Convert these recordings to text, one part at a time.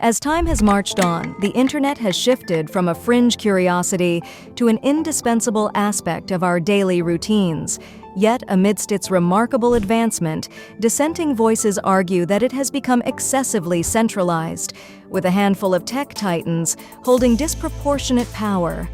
As time has marched on, the internet has shifted from a fringe curiosity to an indispensable aspect of our daily routines. Yet, amidst its remarkable advancement, dissenting voices argue that it has become excessively centralized, with a handful of tech titans holding disproportionate power.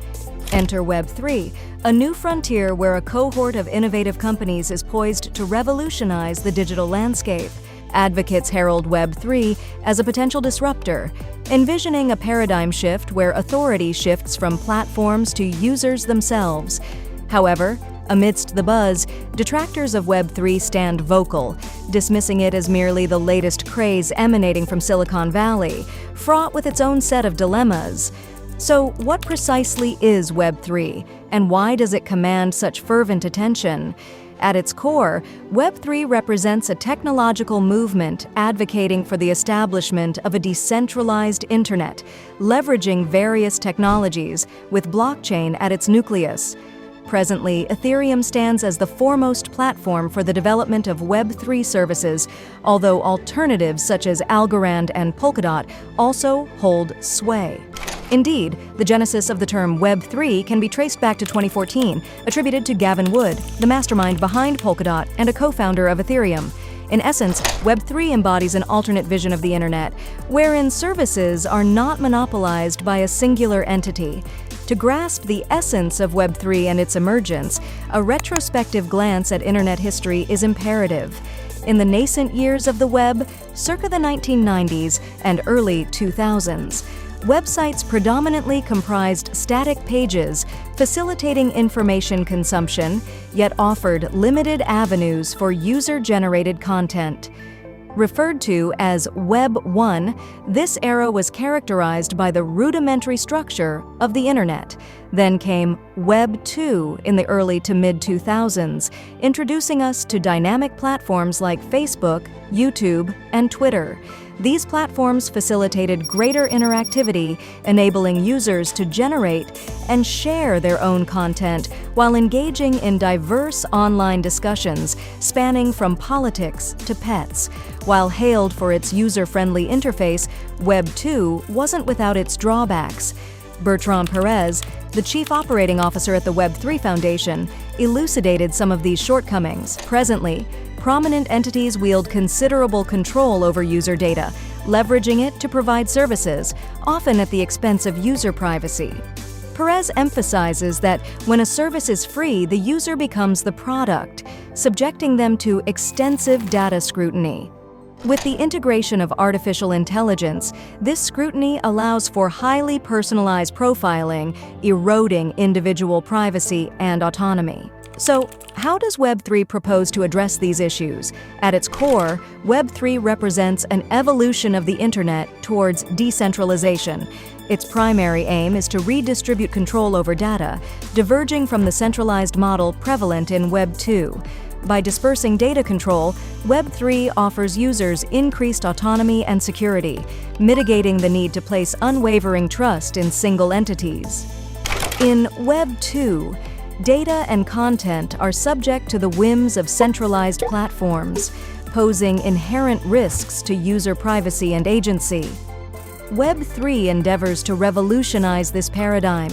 Enter Web3, a new frontier where a cohort of innovative companies is poised to revolutionize the digital landscape. Advocates herald Web3 as a potential disruptor, envisioning a paradigm shift where authority shifts from platforms to users themselves. However, amidst the buzz, detractors of Web3 stand vocal, dismissing it as merely the latest craze emanating from Silicon Valley, fraught with its own set of dilemmas. So, what precisely is Web3, and why does it command such fervent attention? At its core, Web3 represents a technological movement advocating for the establishment of a decentralized internet, leveraging various technologies, with blockchain at its nucleus. Presently, Ethereum stands as the foremost platform for the development of Web3 services, although alternatives such as Algorand and Polkadot also hold sway. Indeed, the genesis of the term Web3 can be traced back to 2014, attributed to Gavin Wood, the mastermind behind Polkadot and a co-founder of Ethereum. In essence, Web3 embodies an alternate vision of the internet, wherein services are not monopolized by a singular entity. To grasp the essence of Web3 and its emergence, a retrospective glance at internet history is imperative. In the nascent years of the web, circa the 1990s and early 2000s, websites predominantly comprised static pages, facilitating information consumption, yet offered limited avenues for user-generated content. Referred to as Web 1, this era was characterized by the rudimentary structure of the internet. Then came Web 2 in the early to mid-2000s, introducing us to dynamic platforms like Facebook, YouTube, and Twitter. These platforms facilitated greater interactivity, enabling users to generate and share their own content while engaging in diverse online discussions spanning from politics to pets. While hailed for its user-friendly interface, Web 2 wasn't without its drawbacks. Bertrand Perez, the chief operating officer at the Web3 Foundation, elucidated some of these shortcomings. Presently, prominent entities wield considerable control over user data, leveraging it to provide services, often at the expense of user privacy. Perez emphasizes that when a service is free, the user becomes the product, subjecting them to extensive data scrutiny. With the integration of artificial intelligence, this scrutiny allows for highly personalized profiling, eroding individual privacy and autonomy. So, how does Web3 propose to address these issues? At its core, Web3 represents an evolution of the internet towards decentralization. Its primary aim is to redistribute control over data, diverging from the centralized model prevalent in Web 2. By dispersing data control, Web3 offers users increased autonomy and security, mitigating the need to place unwavering trust in single entities. In Web 2, data and content are subject to the whims of centralized platforms, posing inherent risks to user privacy and agency. Web3 endeavors to revolutionize this paradigm.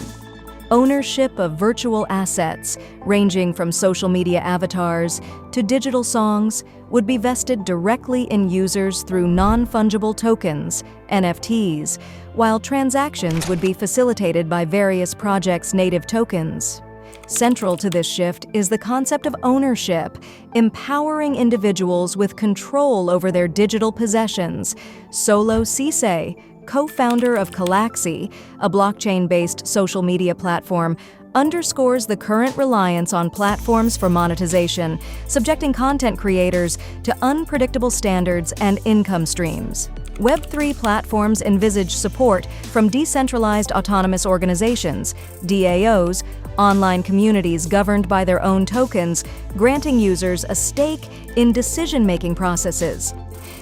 Ownership of virtual assets, ranging from social media avatars to digital songs, would be vested directly in users through non-fungible tokens, NFTs, while transactions would be facilitated by various projects' native tokens. Central to this shift is the concept of ownership, empowering individuals with control over their digital possessions. Solo Ceesay, co-founder of Calaxy, a blockchain-based social media platform, underscores the current reliance on platforms for monetization, subjecting content creators to unpredictable standards and income streams. Web3 platforms envisage support from decentralized autonomous organizations, DAOs, online communities governed by their own tokens, granting users a stake in decision-making processes.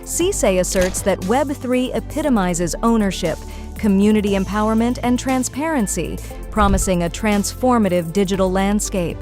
Ceesay asserts that Web3 epitomizes ownership, community empowerment, and transparency, promising a transformative digital landscape.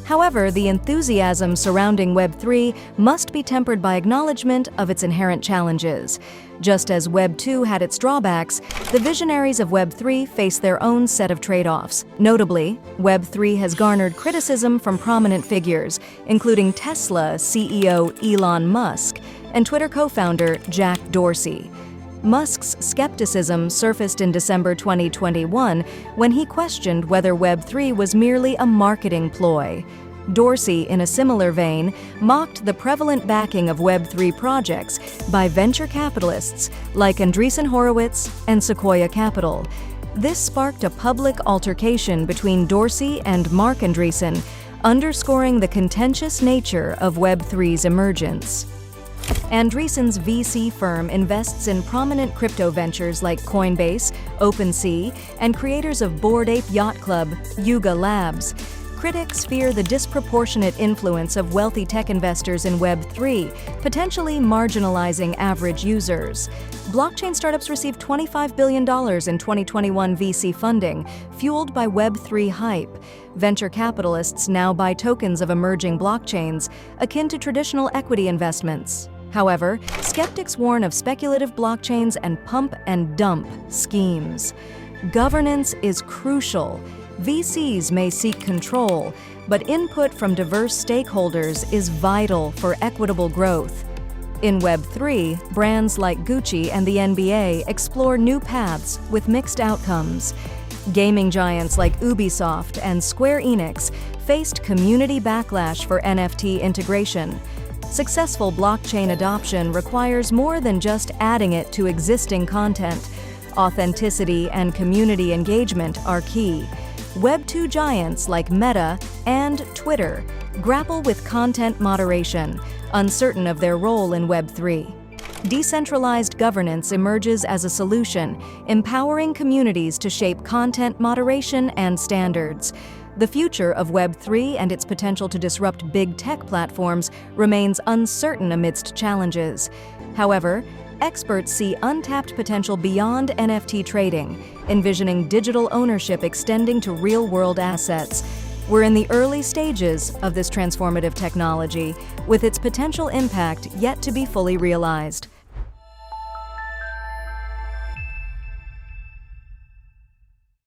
However, the enthusiasm surrounding Web3 must be tempered by acknowledgement of its inherent challenges. Just as Web 2 had its drawbacks, the visionaries of Web 3 face their own set of trade-offs. Notably, Web 3 has garnered criticism from prominent figures, including Tesla CEO Elon Musk and Twitter co-founder Jack Dorsey. Musk's skepticism surfaced in December 2021 when he questioned whether Web 3 was merely a marketing ploy. Dorsey, in a similar vein, mocked the prevalent backing of Web 3 projects by venture capitalists like Andreessen Horowitz and Sequoia Capital. This sparked a public altercation between Dorsey and Mark Andreessen, underscoring the contentious nature of Web 3's emergence. Andreessen's VC firm invests in prominent crypto ventures like Coinbase, OpenSea, and creators of Bored Ape Yacht Club, Yuga Labs. Critics fear the disproportionate influence of wealthy tech investors in Web 3, potentially marginalizing average users. Blockchain startups received $25 billion in 2021 VC funding, fueled by Web 3 hype. Venture capitalists now buy tokens of emerging blockchains, akin to traditional equity investments. However, skeptics warn of speculative blockchains and pump and dump schemes. Governance is crucial. VCs may seek control, but input from diverse stakeholders is vital for equitable growth. In Web 3, brands like Gucci and the NBA explore new paths with mixed outcomes. Gaming giants like Ubisoft and Square Enix faced community backlash for NFT integration. Successful blockchain adoption requires more than just adding it to existing content. Authenticity and community engagement are key. Web 2 giants like Meta and Twitter grapple with content moderation, uncertain of their role in Web 3. Decentralized governance emerges as a solution, empowering communities to shape content moderation and standards. The future of Web 3 and its potential to disrupt big tech platforms remains uncertain amidst challenges. However, experts see untapped potential beyond NFT trading, envisioning digital ownership extending to real-world assets. We're in the early stages of this transformative technology, with its potential impact yet to be fully realized.